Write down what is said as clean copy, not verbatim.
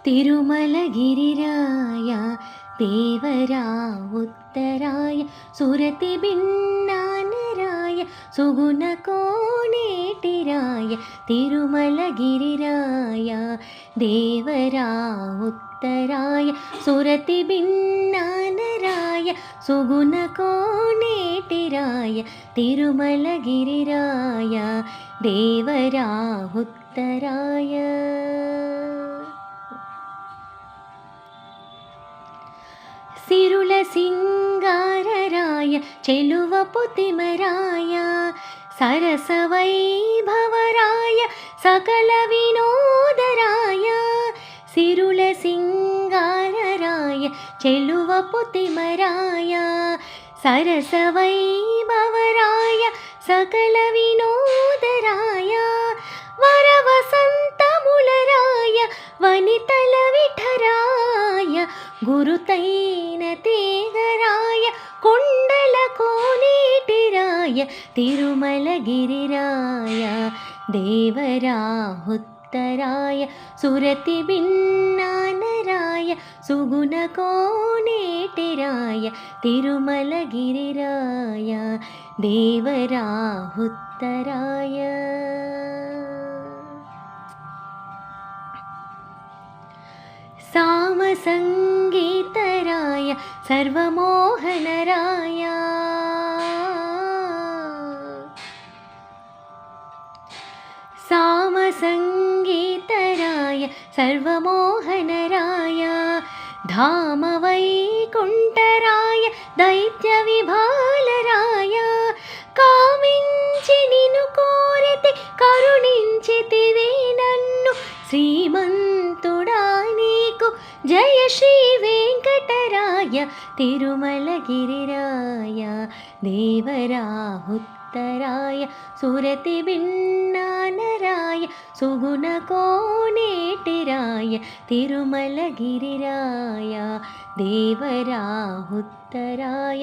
తిరుమలగిరిరాయ దేవరా ఉత్తరాయ సురతిభిన్నానరాయ సుగుణ కోనేటిరాయ తిరుమలగిరిరాయ దేవరా ఉత్తరాయ సురతిభిన్నానరాయ సుగుణ కోనేటిరాయ తిరుమలగిరిరాయ దేవరా ఉత్తరాయ. సిరుల సింగారరాయ చెలువ పుతిమరాయ సరస వైభవరాయ సకల వినోదరాయ సిరుల సింగారరాయ చెలువ పుతిమరాయ సరస వైభవరాయ సకల వినోదరాయ వరవసంతములరాయ వనితల విఠరాయ గురుతైన తేగరాయ కొండల కోనేటిరాయ తిరుమలగిరిరాయ దేవరా ఉత్తరాయ సురతిభిన్నానరాయ సుగుణ కోనేటిరాయ తిరుమలగిరిరాయ దేవరా ఉత్తరాయ. సామసంగీతరాయ సర్వమోహనరాయ సామసంగీతరాయ సర్వమోహనరాయ ధామ వైకుంఠరాయ దైత్య విభాలరాయ కామించి నిన్ను కోరితే కరుణించితివే నన్ను శ్రీమంతుడా నీకు జయ శ్రీ వెంకటరాయ తిరుమలగిరిరాయ దేవరా ఉత్తరాయ సురతిభిన్నానరాయ సుగుణ కోనేటిరాయ తిరుమలగిరిరాయ దేవరా ఉత్తరాయ.